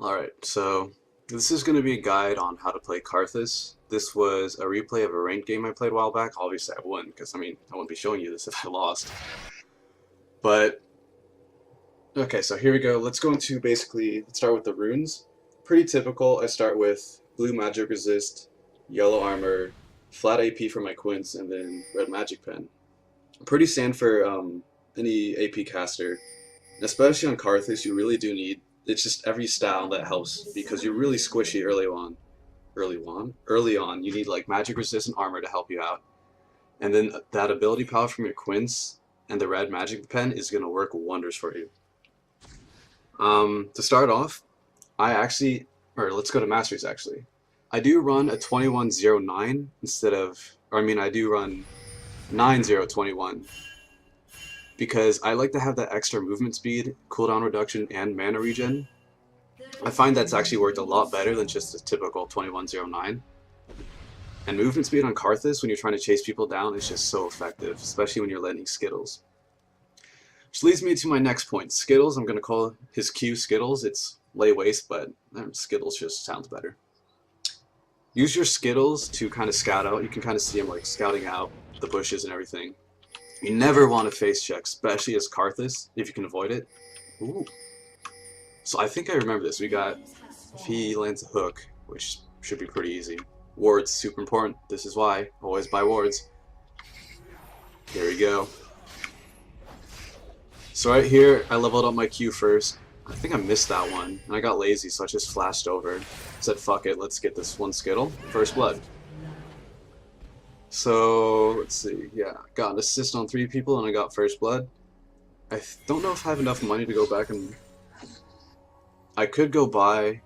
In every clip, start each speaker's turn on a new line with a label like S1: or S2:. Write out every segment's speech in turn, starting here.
S1: Alright, so this is going to be a guide on how to play Karthus. This was a replay of a ranked game I played a while back. Obviously I won, because I wouldn't be showing you this if I lost. But, okay, so here we go. Let's start with the runes. Pretty typical. I start with blue magic resist, yellow armor, flat AP for my quints, and then red magic pen. Pretty standard for any AP caster. Especially on Karthus, you really do need, it's just every style that helps because you're really squishy early on. Early on, you need like magic resistant armor to help you out. And then that ability power from your quints and the red magic pen is going to work wonders for you. To start off, let's go to Masters actually. I do run a 2109 I do run 9021. Because I like to have that extra movement speed, cooldown reduction, and mana regen. I find that's actually worked a lot better than just a typical 2109. And movement speed on Karthus when you're trying to chase people down is just so effective, especially when you're landing Skittles. Which leads me to my next point. Skittles, I'm going to call his Q Skittles. It's lay waste, but Skittles just sounds better. Use your Skittles to kind of scout out. You can kind of see him like scouting out the bushes and everything. You never want to face check, especially as Karthus, if you can avoid it. Ooh. So I think I remember this. If he lands a hook, which should be pretty easy. Wards, super important. This is why. Always buy wards. Here we go. So right here, I leveled up my Q first. I think I missed that one, and I got lazy, so I just flashed over. Said, fuck it, let's get this one Skittle. First blood. So, let's see, yeah, got an assist on 3 people and I got first blood. I don't know if I have enough money to go back and... I could go buy,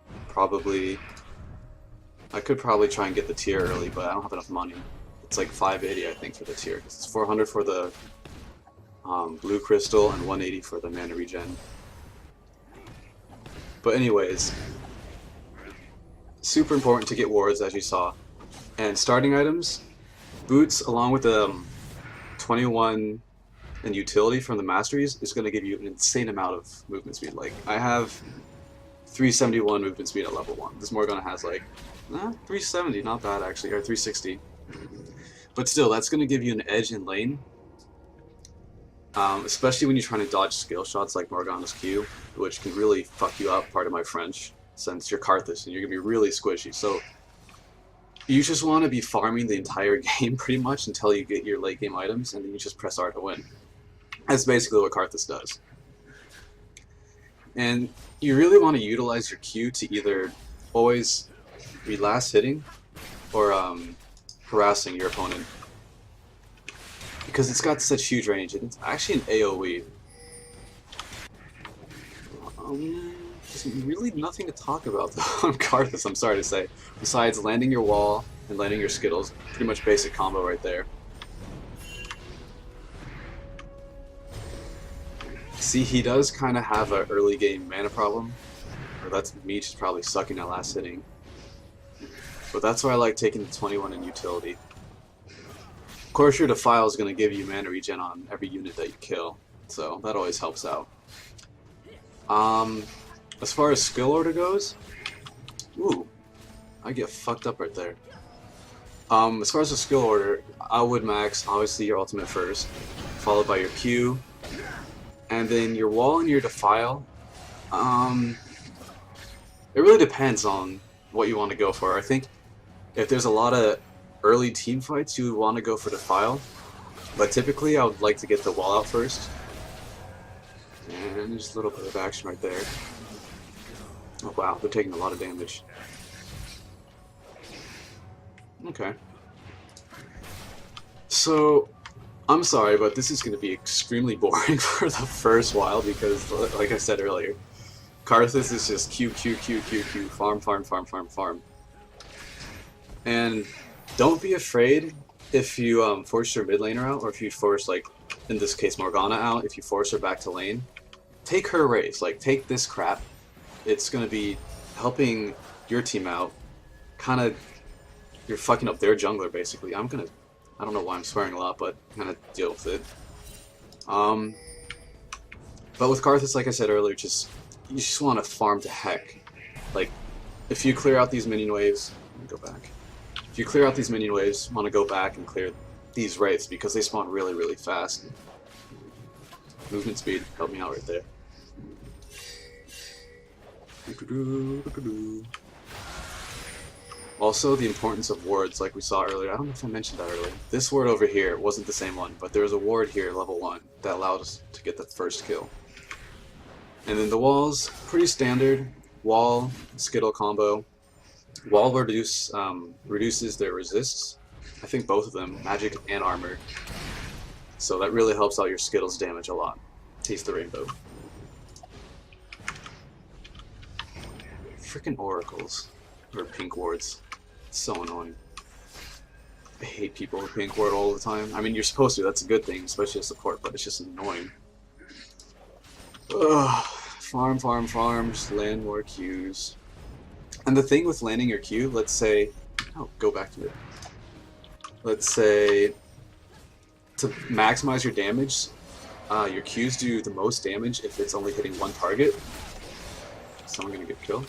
S1: I could probably try and get the tier early, but I don't have enough money. It's like 580 I think for the tier. It's 400 for the blue crystal and 180 for the mana regen. But anyways, super important to get wards as you saw. And starting items, boots along with the 21 and utility from the masteries is going to give you an insane amount of movement speed. Like I have 371 movement speed at level 1. This Morgana has like 370, not bad actually, or 360. But still, that's going to give you an edge in lane. Especially when you're trying to dodge skill shots like Morgana's Q, which can really fuck you up, pardon my French, since you're Karthus and you're going to be really squishy. So you just want to be farming the entire game pretty much until you get your late game items, and then you just press R to win. That's basically what Karthus does. And you really want to utilize your Q to either always be last hitting or harassing your opponent. Because it's got such huge range, and it's actually an AoE. There's really nothing to talk about though on Karthus, I'm sorry to say. Besides landing your wall and landing your Skittles. Pretty much basic combo right there. See, he does kind of have an early game mana problem. Or that's me just probably sucking at last hitting. But that's why I like taking the 21 in utility. Of course your Defile is going to give you mana regen on every unit that you kill. So that always helps out. As far as skill order goes, ooh, I get fucked up right there. As far as the skill order, I would max, obviously, your ultimate first, followed by your Q, and then your wall and your Defile. It really depends on what you want to go for. I think if there's a lot of early team fights, you would want to go for Defile, but typically I would like to get the wall out first. And just a little bit of action right there. Oh wow, they're taking a lot of damage. Okay. So, I'm sorry, but this is going to be extremely boring for the first while because, like I said earlier, Karthus is just Q, farm, farm, farm, farm, farm. And don't be afraid if you force your mid laner out, or if you force, like, in this case, Morgana out, if you force her back to lane. Take her race, like, take this crap. It's going to be helping your team out. Kind of, you're fucking up their jungler, basically. I don't know why I'm swearing a lot, but I'm going to deal with it. But with Karthus, like I said earlier, you just want to farm to heck. Like, if you clear out these minion waves, let me go back. If you clear out these minion waves, you want to go back and clear these wraiths because they spawn really, really fast. Movement speed, help me out right there. Also, the importance of wards, like we saw earlier. I don't know if I mentioned that earlier. This ward over here wasn't the same one, but there was a ward here, level 1, that allowed us to get the first kill. And then the walls, pretty standard. Wall, Skittle combo. Wall reduces their resists. I think both of them, magic and armor. So that really helps out your Skittles damage a lot. Taste the rainbow. Freaking oracles. Or pink wards. It's so annoying. I hate people who pink ward all the time. I mean, you're supposed to, that's a good thing, especially as support, but it's just annoying. Ugh. Farm, farm, farm, just land more Qs. And the thing with landing your Q, let's say, oh, go back to it. Let's say, to maximize your damage, your Qs do the most damage if it's only hitting one target. Someone gonna get killed.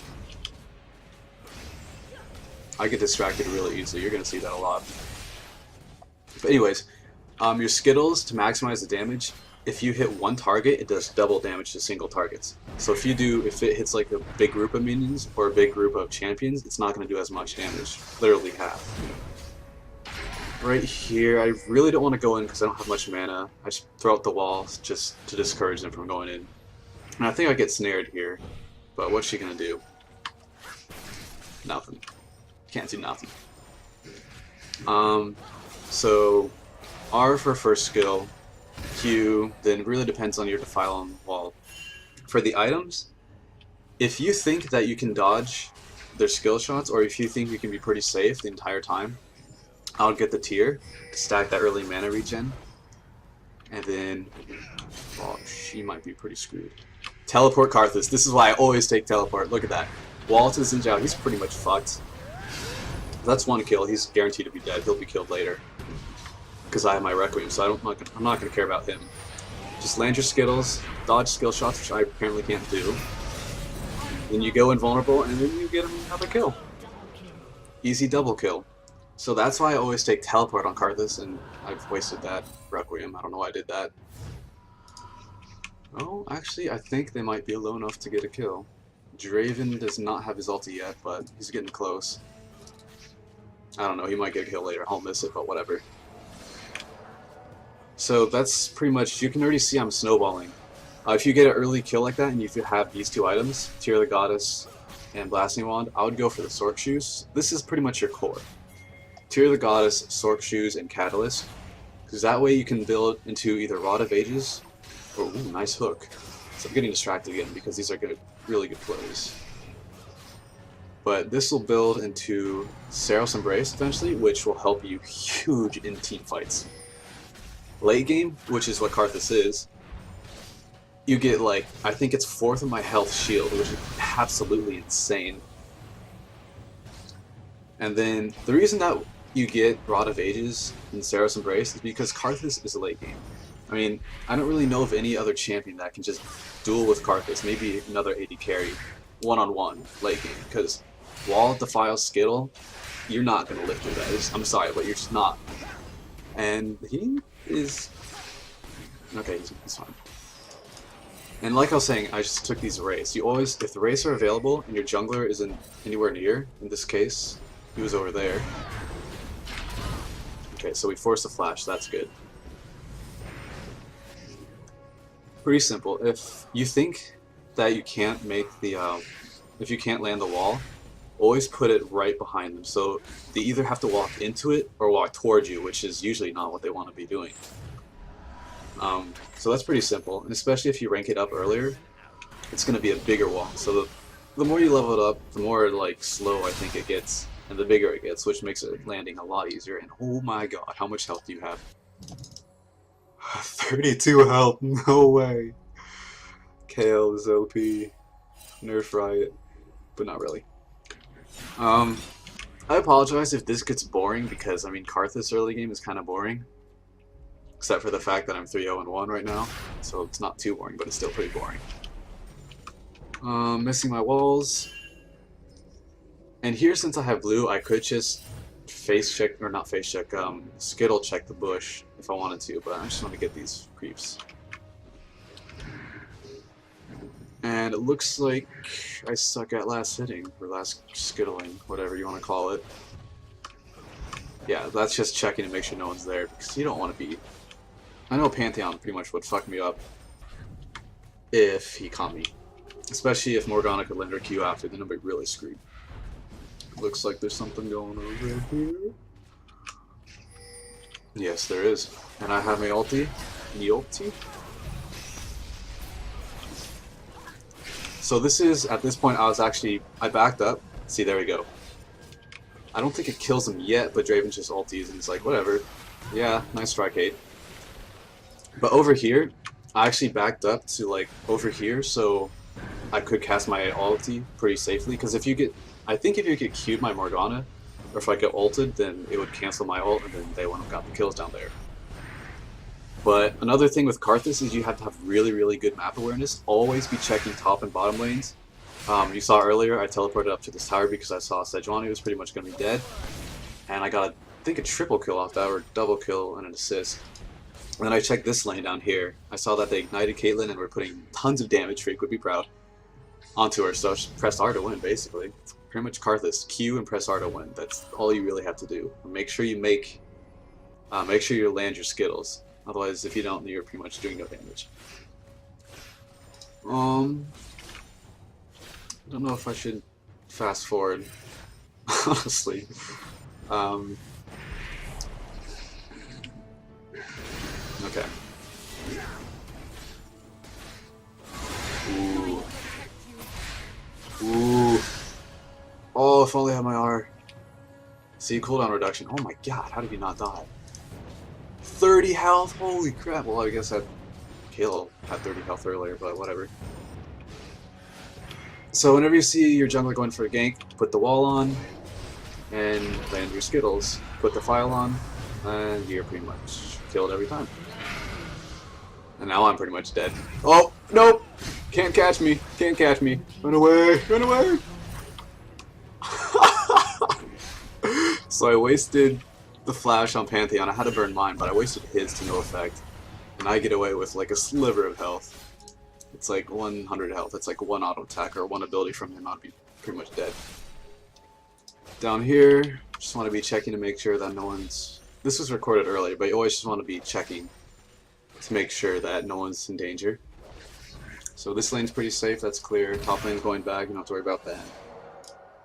S1: I get distracted really easily, you're gonna see that a lot. But anyways, your Skittles, to maximize the damage, if you hit one target, it does double damage to single targets. So if it hits like a big group of minions or a big group of champions, it's not going to do as much damage. Literally half. Right here, I really don't want to go in because I don't have much mana. I just throw out the walls just to discourage them from going in. And I think I get snared here. But what's she going to do? Nothing. Can't do nothing. So R for first skill. Q, then really depends on your defile on the wall. For the items, if you think that you can dodge their skill shots, or if you think you can be pretty safe the entire time, I'll get the tier to stack that early mana regen. And then, well, she might be pretty screwed. Teleport Karthus. This is why I always take teleport. Look at that. Wall to Xin Zhao, he's pretty much fucked. That's one kill, he's guaranteed to be dead. He'll be killed later. Because I have my Requiem, so I'm not going to care about him. Just land your Skittles, dodge skill shots, which I apparently can't do. Then you go invulnerable, and then you get another kill. Easy double kill. So that's why I always take teleport on Karthus, and I've wasted that Requiem. I don't know why I did that. Oh, actually, I think they might be low enough to get a kill. Draven does not have his ulti yet, but he's getting close. I don't know, he might get a kill later. I'll miss it, but whatever. So that's pretty much, you can already see I'm snowballing. If you get an early kill like that and if you have these two items, Tear of the Goddess and Blasting Wand, I would go for the Sork Shoes. This is pretty much your core. Tear of the Goddess, Sork Shoes, and Catalyst. Because that way you can build into either Rod of Ages or, ooh, nice hook. So I'm getting distracted again because these are good, really good plays. But this will build into Saros Embrace eventually, which will help you huge in team fights. Late game, which is what Karthus is, you get like, I think it's 4th of my health shield, which is absolutely insane. And then the reason that you get Rod of Ages in Saros Embrace is because Karthus is a late game. I mean, I don't really know of any other champion that can just duel with Karthus, maybe another AD carry, one-on-one late game, because Wall, Defile, Skittle, you're not going to live through that. I'm sorry, but you're just not. And he is... okay, he's fine. And like I was saying, I just took these wraiths. You always, if the wraiths are available and your jungler isn't anywhere near, in this case, he was over there. Okay, so we forced the flash, that's good. Pretty simple. If you think that you can't make the, if you can't land the wall, always put it right behind them. So they either have to walk into it or walk towards you, which is usually not what they want to be doing. So that's pretty simple, and especially if you rank it up earlier, it's going to be a bigger wall. So the more you level it up, the more like slow I think it gets, and the bigger it gets, which makes it landing a lot easier. And oh my god, how much health do you have? 32 health, no way. Kale is OP, Nerf Riot, but not really. I apologize if this gets boring because, I mean, Karthus early game is kind of boring. Except for the fact that I'm 3-0-1 right now, so it's not too boring, but it's still pretty boring. Missing my walls. And here, since I have blue, I could just face check, or not face check, skittle check the bush if I wanted to, but I just want to get these creeps. And it looks like I suck at last hitting, or last skittling, whatever you want to call it. Yeah, that's just checking to make sure no one's there, because you don't want to be... I know Pantheon pretty much would fuck me up if he caught me. Especially if Morgana could land her Q after, then I'd be really screwed. Looks like there's something going over here. Yes, there is. And I have my ulti. So this is, at this point, I backed up. See, there we go. I don't think it kills him yet, but Draven just ultis and he's like, whatever. Yeah, nice strike 8. But over here, I actually backed up to like over here, so I could cast my ulti pretty safely. Because if you get, I think if you get Q'd my Morgana, or if I get ulted, then it would cancel my ult, and then they wouldn't have got the kills down there. But another thing with Karthus is you have to have really, really good map awareness. Always be checking top and bottom lanes. You saw earlier, I teleported up to this tower because I saw Sejuani was pretty much going to be dead. And I got, I think, a triple kill off that, or double kill and an assist. And then I checked this lane down here. I saw that they ignited Caitlyn and were putting tons of damage, Freak would be proud, onto her. So I just pressed R to win, basically. Pretty much Karthus. Q and press R to win. That's all you really have to do. Make sure you make sure you land your Skittles. Otherwise, if you don't, you're pretty much doing no damage. I don't know if I should fast forward, honestly. Okay. Ooh. Ooh. Oh, if only I had my R. See, cooldown reduction. Oh my god, how did he not die? 30 health? Holy crap. Well, I guess that Kalo had 30 health earlier, but whatever. So whenever you see your jungler going for a gank, put the wall on, and land your Skittles. Put the file on, and you're pretty much killed every time. And now I'm pretty much dead. Oh, nope! Can't catch me. Can't catch me. Run away! Run away! So I wasted the flash on Pantheon. I had to burn mine, but I wasted his to no effect. And I get away with like a sliver of health. It's like 100 health. It's like one auto attack or one ability from him. I'd be pretty much dead. Down here, just want to be checking to make sure that no one's... This was recorded earlier, but you always just want to be checking to make sure that no one's in danger. So this lane's pretty safe, that's clear. Top lane's going back, you don't have to worry about that.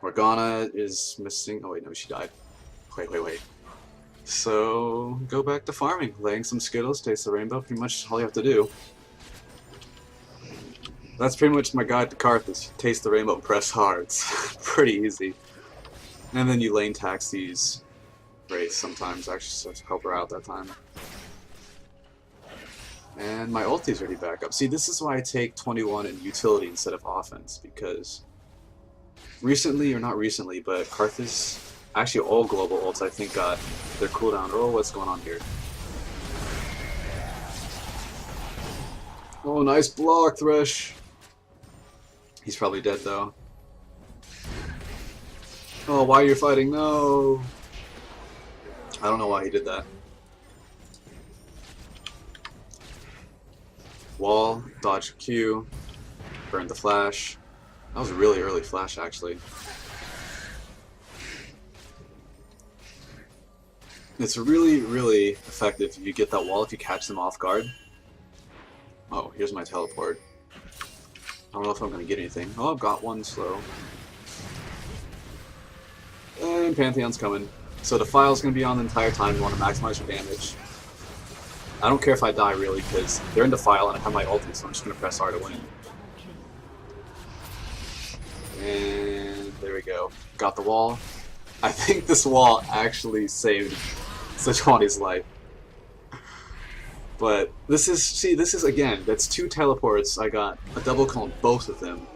S1: Morgana is missing. Oh wait, no, she died. Wait. So, go back to farming. Laying some Skittles, taste the rainbow, pretty much all you have to do. That's pretty much my guide to Karthus. Taste the rainbow and press hard. It's pretty easy. And then you lane tax these wraiths sometimes, actually, to help her out that time. And my ulti's already back up. See, this is why I take 21 in utility instead of offense, because recently, or not recently, but Karthus, actually all global ults I think got their cooldown. Oh, what's going on here? Oh, nice block, Thresh. He's probably dead though. Oh, why are you fighting? No! I don't know why he did that. Wall, dodge Q, burn the flash. That was a really early flash, actually. It's really, really effective if you get that wall, if you catch them off guard. Oh, here's my teleport. I don't know if I'm going to get anything. Oh, I've got one slow. And Pantheon's coming. So the file's going to be on the entire time. You want to maximize your damage. I don't care if I die, really, because they're in the file and I have my ulti, so I'm just going to press R to win. And there we go. Got the wall. I think this wall actually saved Sejuani's life. But this is, see, this is, again, that's 2 teleports. I got a double kill on both of them.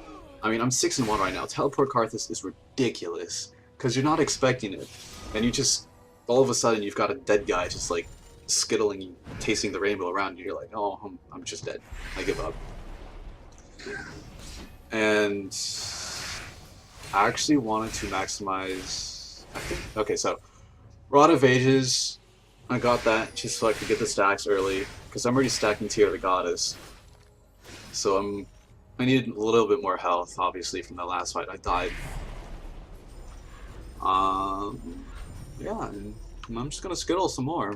S1: I mean, I'm 6-1 right now. Teleport Karthus is ridiculous, because you're not expecting it. And you just, all of a sudden, you've got a dead guy just, like, skittling, tasting the rainbow around you. You're like, oh, I'm just dead. I give up. And I actually wanted to maximize. I think. Okay, so Rod of Ages, I got that just so I could get the stacks early because I'm already stacking Tear of the Goddess. So I needed a little bit more health, obviously, from the last fight. I died. Yeah, and I'm just gonna Skittle some more.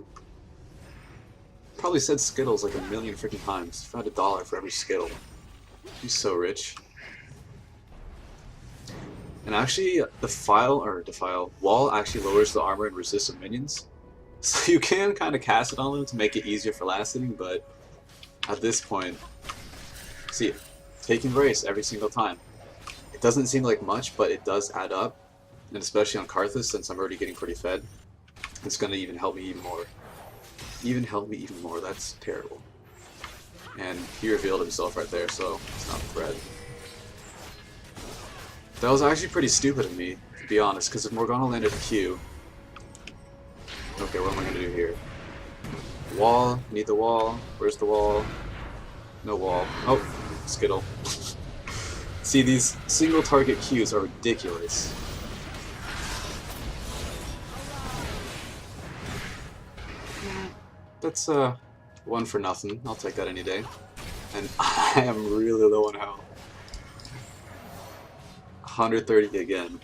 S1: Probably said Skittles like a million freaking times. If I had $1 for every Skittle. He's so rich. And actually, the wall actually lowers the armor and resist of minions. So you can kind of cast it on them to make it easier for last hitting, but at this point, see, take Embrace every single time. It doesn't seem like much, but it does add up. And especially on Karthus, since I'm already getting pretty fed, it's going to even help me even more. That's terrible. And he revealed himself right there, so it's not a threat. That was actually pretty stupid of me, to be honest, because if Morgana landed a Q... Okay, what am I going to do here? Wall, need the wall. Where's the wall? No wall. Oh, Skittle. See, these single target Qs are ridiculous. That's one for nothing. I'll take that any day. And I am really low on health. 130 again.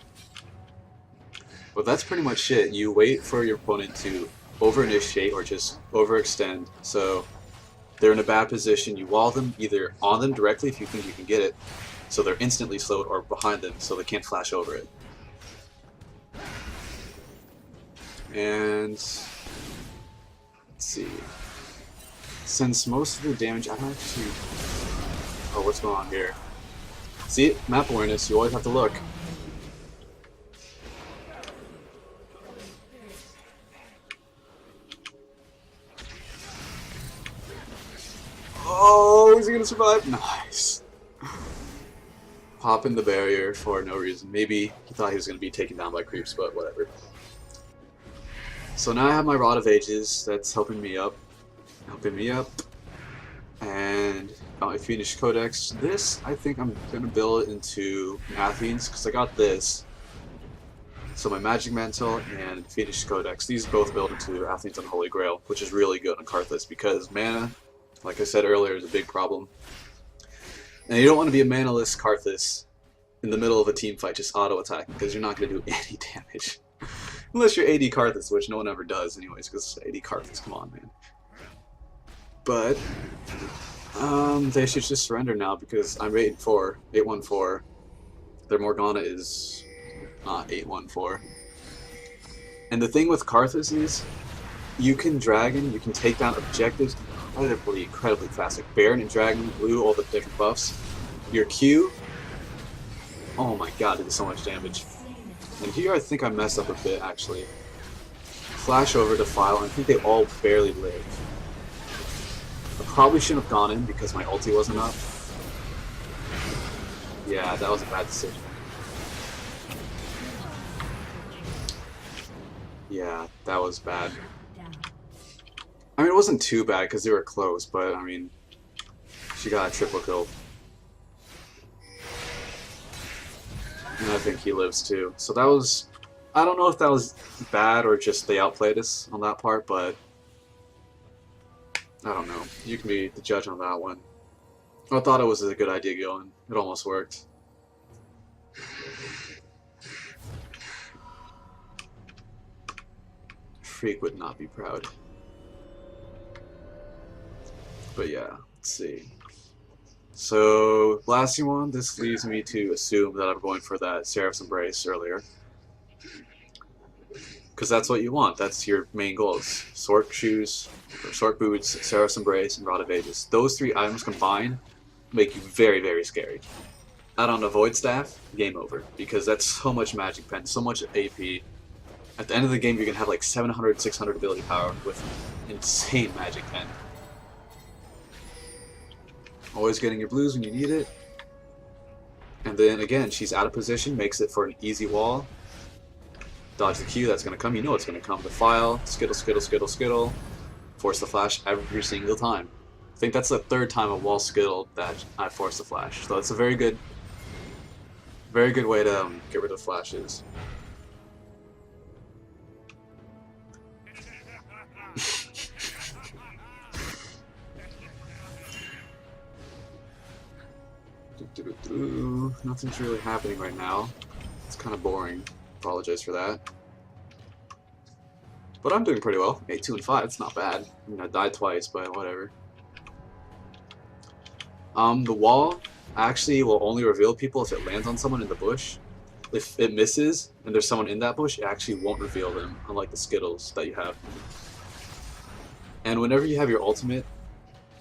S1: But that's pretty much it. You wait for your opponent to over-initiate or just overextend. So they're in a bad position. You wall them either on them directly if you think you can get it, so they're instantly slowed, or behind them so they can't flash over it. And let's see. Since most of the damage, I don't actually. Oh, what's going on here? See, map awareness. You always have to look. Oh, is he gonna survive? Nice. Popping the barrier for no reason. Maybe he thought he was gonna be taken down by creeps, but whatever. So now I have my Rod of Ages. That's helping me up. And I finished Codex. This, I think I'm gonna build into Athens because I got this. So my Magic Mantle and Finished Codex. These both build into Athens and Holy Grail, which is really good on Karthus because mana, like I said earlier, is a big problem. And you don't want to be a mana-less Karthus in the middle of a team fight just auto-attacking because you're not going to do any damage. Unless you're AD Karthus, which no one ever does anyways because AD Karthus, come on, man. But they should just surrender now because I'm 8-14. Their Morgana is not 8-14. And the thing with Karthus is, you can Dragon, you can take down objectives incredibly fast. Like Baron and Dragon, Blue, all the different buffs. Your Q, oh my god, it did so much damage. And here I think I messed up a bit actually. Flash over Defile, and I think they all barely live. I probably shouldn't have gone in because my ulti wasn't up. Yeah, that was a bad decision. Yeah, that was bad. I mean, it wasn't too bad because they were close, but I mean, she got a triple kill. And I think he lives too. So that was, I don't know if that was bad or just they outplayed us on that part, but I don't know. You can be the judge on that one. I thought it was a good idea going. It almost worked. Freak would not be proud. But yeah, let's see. So, last one, this leaves me to assume that I'm going for that Seraph's Embrace earlier. Because that's what you want. That's your main goals. Sword Shoes, or Sword Boots, Seraph's Embrace, and Rod of Ages. Those three items combined make you very, very scary. Add on a Void Staff, game over. Because that's so much Magic Pen, so much AP. At the end of the game, you're going to have like 700, 600 ability power with insane Magic Pen. Always getting your blues when you need it. And then again, she's out of position, makes it for an easy wall. Dodge the Q, that's going to come. You know it's going to come. Defile, Skittle, Skittle, Skittle, Skittle. Force the Flash every single time. I think that's the third time a wall Skittle that I forced the Flash. So that's a very good Very good way to get rid of flashes. Nothing's really happening right now. It's kind of boring. Apologize for that. But I'm doing pretty well. 8, 2, and 5. It's not bad. I mean, I died twice, but whatever. The wall actually will only reveal people if it lands on someone in the bush. If it misses and there's someone in that bush, it actually won't reveal them, unlike the Skittles that you have. And whenever you have your ultimate,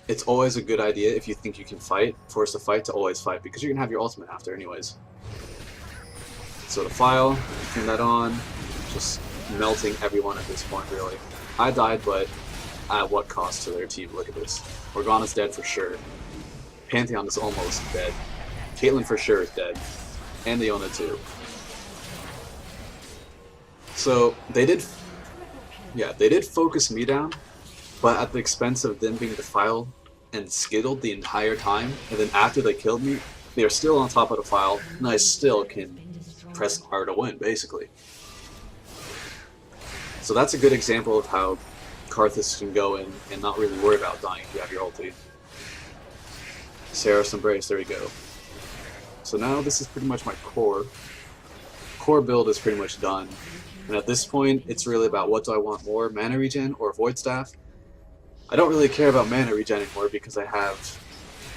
S1: it's always a good idea if you think you can fight, force a fight, to always fight, because you're going to have your ultimate after anyways. So the file, turn that on, just melting everyone at this point, really. I died, but at what cost to their team? Look at this. Morgana's dead for sure. Pantheon is almost dead. Caitlyn for sure is dead. And Leona too. So they did focus me down, but at the expense of them being defiled and skittled the entire time, and then after they killed me, they are still on top of the file, and I still can press R to win, basically. So that's a good example of how Karthus can go in and not really worry about dying if you have your ulti. Seraph's Embrace, there we go. So now this is pretty much my core. Core build is pretty much done. And at this point, it's really about what do I want more, mana regen or Void Staff? I don't really care about mana regen anymore because I have,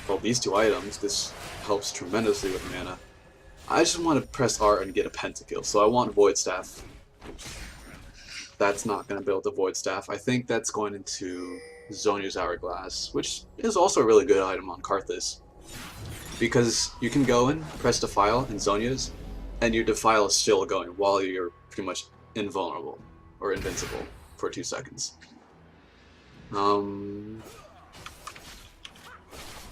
S1: well, these two items. This helps tremendously with mana. I just want to press R and get a pentakill, so I want Void Staff. That's not going to build the Void Staff. I think that's going into Zhonya's Hourglass, which is also a really good item on Karthus. Because you can go in, press Defile in Zhonya's, and your Defile is still going while you're pretty much invulnerable, or invincible, for 2 seconds.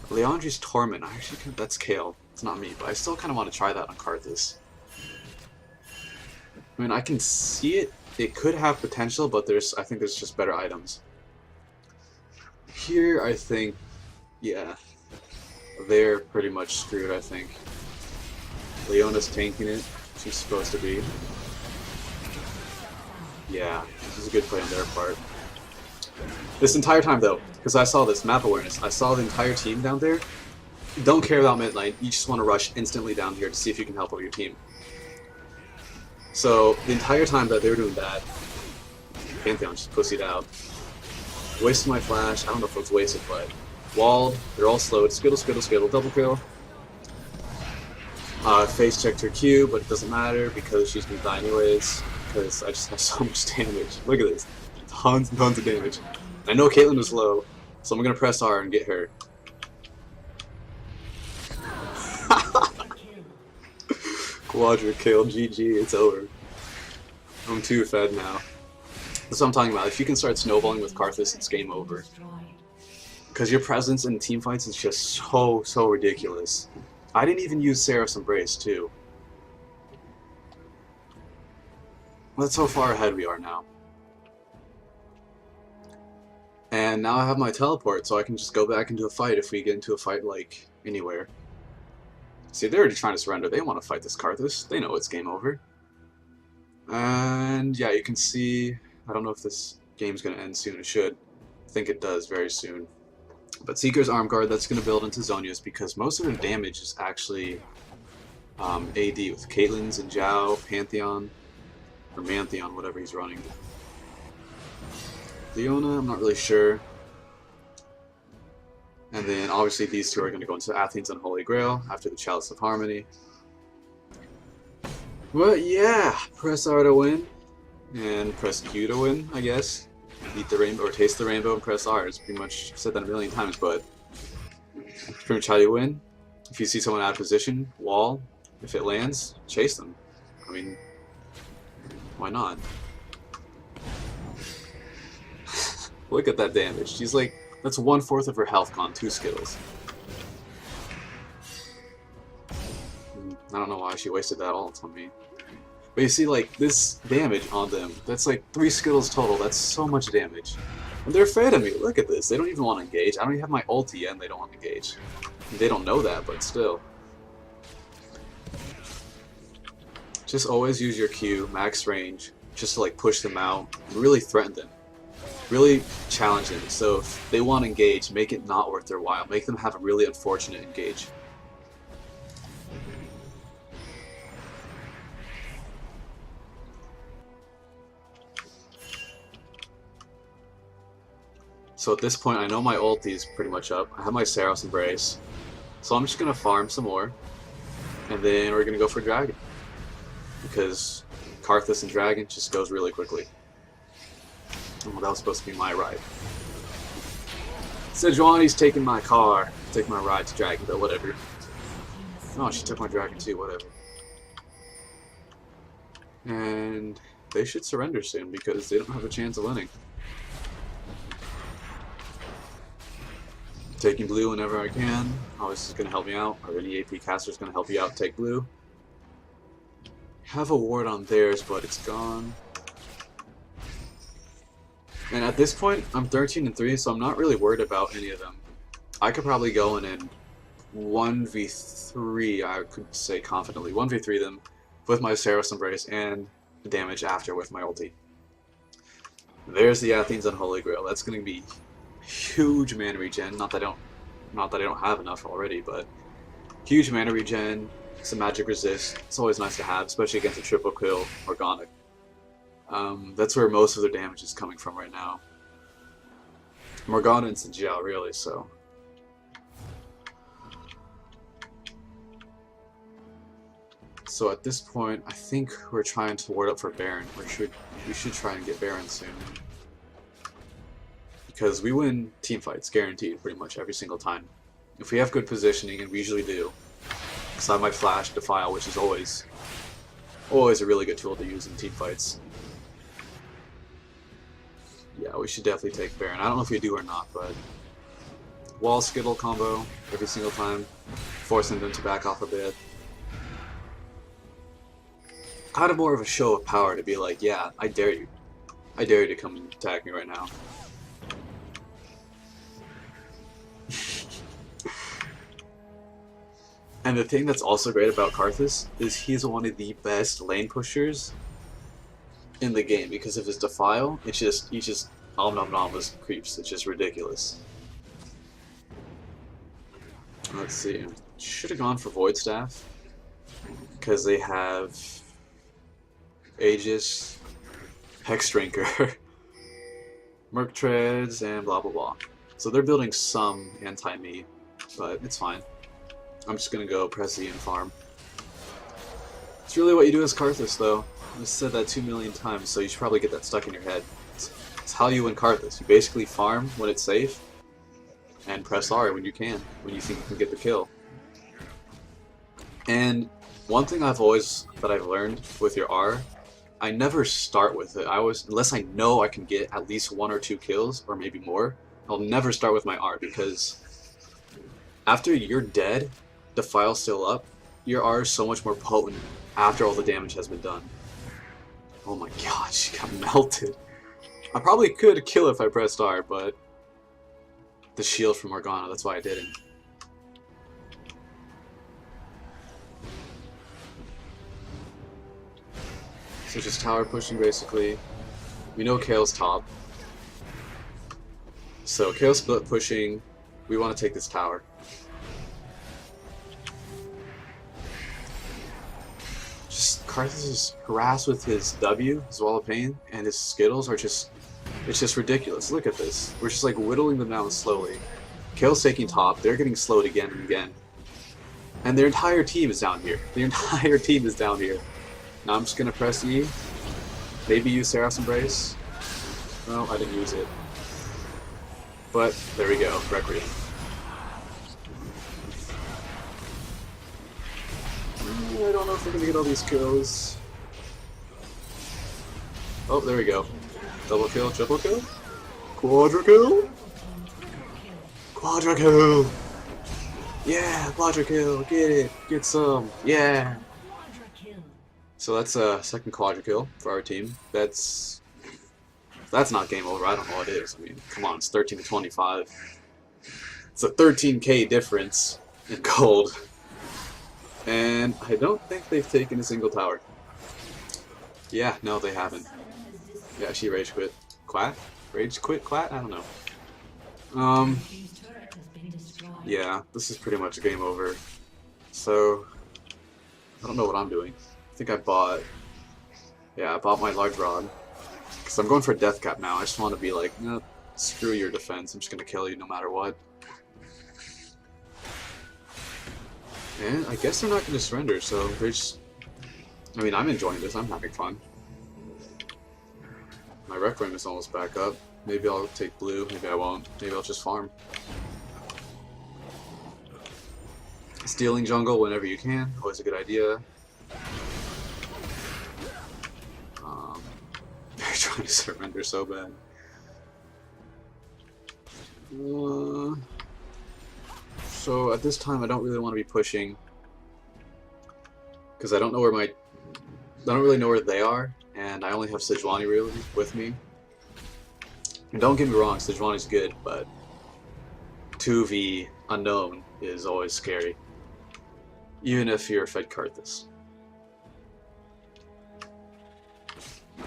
S1: Leandri's Torment, that's Kale, it's not me, but I still kind of want to try that on Karthus. I mean, I can see it, it could have potential, but I think there's just better items. Here, I think, yeah, they're pretty much screwed, I think. Leona's tanking it, she's supposed to be. Yeah, this is a good play on their part. This entire time, though, because I saw this map awareness, I saw the entire team down there. Don't care about mid lane, you just want to rush instantly down here to see if you can help out your team. So, the entire time that they were doing that, Pantheon just pussied out. Wasted my flash, I don't know if it was wasted, but walled, they're all slowed, skittle, skittle, skittle, double kill. Face checked her Q, but it doesn't matter because she's gonna die anyways, because I just have so much damage. Look at this. Tons and tons of damage. I know Caitlyn was low, so I'm gonna press R and get her. QUADRA kill, GG, it's over. I'm too fed now. That's what I'm talking about. If you can start snowballing with Karthus, it's game over. Because your presence in teamfights is just so ridiculous. I didn't even use Seraph's Embrace, too. That's how far ahead we are now. And now I have my teleport, so I can just go back into a fight if we get into a fight, like, anywhere. See, they're already trying to surrender. They want to fight this Karthus. They know it's game over. And, yeah, you can see... I don't know if this game's going to end soon. It should. I think it does very soon. But Seeker's Arm Guard, that's going to build into Zhonya's because most of their damage is actually AD with Caitlyn's and Zhao, Pantheon, or Mantheon, whatever he's running. Leona, I'm not really sure. And then obviously these two are going to go into Athene's Unholy Grail after the Chalice of Harmony. But yeah, press R to win. And press Q to win, I guess. Eat the rainbow, or taste the rainbow and press R. It's pretty much, I've said that a million times, but it's pretty much how you win. If you see someone out of position, wall. If it lands, chase them. I mean, why not? Look at that damage. She's like, that's 1/4 of her health gone, 2 Skittles. I don't know why she wasted that ult on me. But you see, like, this damage on them, that's like 3 Skittles total, that's so much damage. And they're afraid of me, look at this, they don't even want to engage. I don't even have my ulti yet and they don't want to engage. They don't know that, but still. Just always use your Q, max range, just to like push them out, really threaten them, really challenge them. So if they want to engage, make it not worth their while. Make them have a really unfortunate engage. So at this point, I know my ulti is pretty much up. I have my Saros Embrace. So I'm just going to farm some more. And then we're going to go for Dragon. Because Karthus and Dragon just goes really quickly. Oh, that was supposed to be my ride. Sejuani's taking my car. Take my ride to Dragon, but whatever. Oh, she took my Dragon too, whatever. And they should surrender soon because they don't have a chance of winning. Taking blue whenever I can. Always is going to help me out. Or any AP caster is going to help you out. Take blue. Have a ward on theirs, but it's gone. And at this point, I'm 13-3, so I'm not really worried about any of them. I could probably go in and 1v3, I could say confidently, 1v3 them with my Saros Embrace and the damage after with my ulti. There's the Athene's Unholy Grail. That's going to be huge mana regen. Not that I don't have enough already, but huge mana regen, some magic resist. It's always nice to have, especially against a triple kill Morgana. That's where most of their damage is coming from right now. Morgana and Sinjiao, really. So at this point, I think we're trying to ward up for Baron. We should try and get Baron soon. Because we win team fights, guaranteed, pretty much every single time. If we have good positioning, and we usually do. Because I have my Flash, Defile, which is always a really good tool to use in team fights. Yeah, we should definitely take Baron. I don't know if we do or not, but Wall Skittle combo every single time, forcing them to back off a bit. Kind of more of a show of power to be like, yeah, I dare you. I dare you to come and attack me right now. And the thing that's also great about Karthus is he's one of the best lane pushers in the game because of his Defile. He just nom nom nom with creeps. It's just ridiculous. Let's see. Should have gone for Void Staff because they have Aegis, Hex Drinker, Merc Treads, and blah blah blah. So they're building some anti-me, but it's fine. I'm just gonna go press E and farm. It's really what you do as Karthus, though. I've said that 2 million times, so you should probably get that stuck in your head. It's how you win Karthus. You basically farm when it's safe, and press R when you can, when you think you can get the kill. And one thing I've learned with your R, I never start with it. Unless I know I can get at least 1 or 2 kills, or maybe more, I'll never start with my R, because after you're dead, the file's still up, your R is so much more potent after all the damage has been done. Oh my god, she got melted. I probably could kill if I pressed R, but the shield from Morgana, that's why I didn't. So just tower pushing basically. We know Kaale's top. So Kaale split pushing, we want to take this tower. Just Karthus is harassed with his W, his Wall of Pain, and his Skittles are just, it's just ridiculous. Look at this. We're just like whittling them down slowly. Kaale's taking top, they're getting slowed again and again. And their entire team is down here. The entire team is down here. Now I'm just gonna press E. Maybe use Saros Embrace. No, I didn't use it. But there we go, Requiem. I don't know if we're gonna get all these kills. Oh, there we go. Double kill, triple kill? Quadra kill? Quadra kill! Yeah, quadra kill, get it, get some, yeah! So that's a second quadra kill for our team. That's not game over, I don't know what it is. I mean, come on, it's 13-25. It's a 13k difference in gold. And I don't think they've taken a single tower. Yeah, no, they haven't. Yeah, she rage quit. Quat? Rage quit Quat? I don't know. Um, yeah, this is pretty much game over. So, I don't know what I'm doing. I think I bought... Yeah, I bought my large rod. Because I'm going for death cap now. I just want to be like, no, screw your defense. I'm just going to kill you no matter what. And I guess they're not going to surrender, so they're just... I mean, I'm enjoying this. I'm having fun. My Requiem is almost back up. Maybe I'll take blue. Maybe I won't. Maybe I'll just farm. Stealing jungle whenever you can. Always a good idea. They're trying to surrender so bad. So at this time, I don't really want to be pushing because I don't know where I don't really know where they are, and I only have Sejuani really with me. And don't get me wrong, Sejuani's good, but 2v unknown is always scary, even if you're fed Karthus.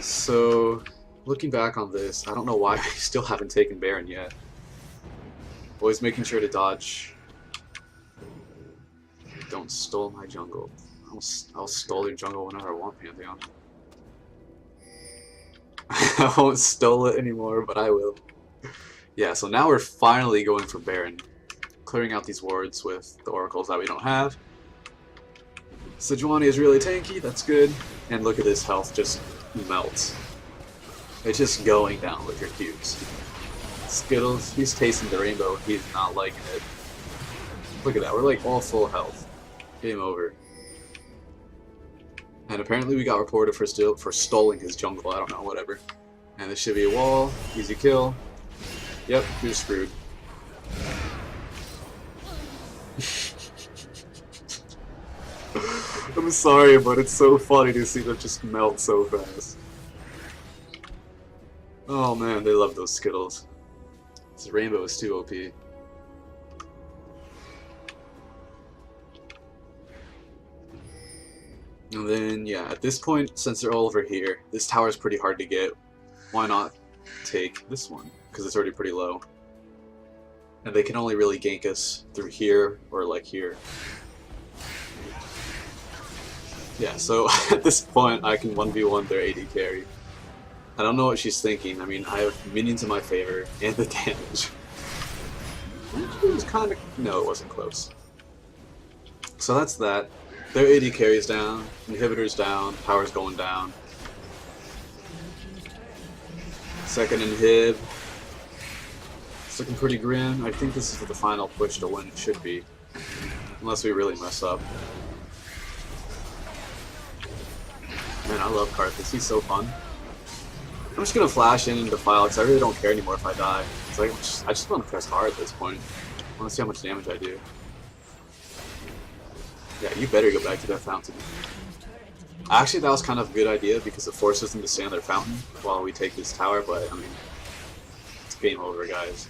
S1: So, looking back on this, I don't know why I still haven't taken Baron yet. Always making sure to dodge. Don't stole my jungle. I'll stole your jungle whenever I want, Pantheon. I won't stole it anymore, but I will. Yeah, so now we're finally going for Baron. Clearing out these wards with the oracles that we don't have. Sejuani is really tanky, that's good. And look at his health just melts. It's just going down with your cubes. Skittles, he's tasting the rainbow, he's not liking it. Look at that, we're like all full health. Game over. And apparently we got reported for stoling his jungle, I don't know, whatever. And this should be a wall, easy kill. Yep, you're screwed. I'm sorry, but it's so funny to see them just melt so fast. Oh man, they love those Skittles. This rainbow is too OP. And then, yeah, at this point, since they're all over here, this tower is pretty hard to get. Why not take this one? Because it's already pretty low. And they can only really gank us through here or like here. Yeah, so at this point, I can 1v1 their AD carry. I don't know what she's thinking. I mean, I have minions in my favor and the damage. It was kind of... No, it wasn't close. So that's that. Their AD carry's down, inhibitor's down, power's going down. Second inhib. It's looking pretty grim. I think this is the final push to win, it should be. Unless we really mess up. Man, I love Karthus, he's so fun. I'm just gonna flash in and defile because I really don't care anymore if I die. It's like, I just want to press hard at this point. I want to see how much damage I do. Yeah, you better go back to that fountain. Actually, that was kind of a good idea because it forces them to stay on their fountain while we take this tower, but I mean, it's game over, guys.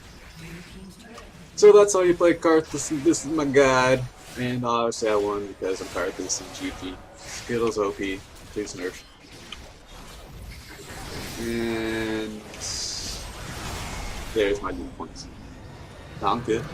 S1: So that's how you play Karthus, and this is my guide. And obviously I won because I'm Karthus and GP. Skittles OP, please nerf. And there's my 2 points. Sound good?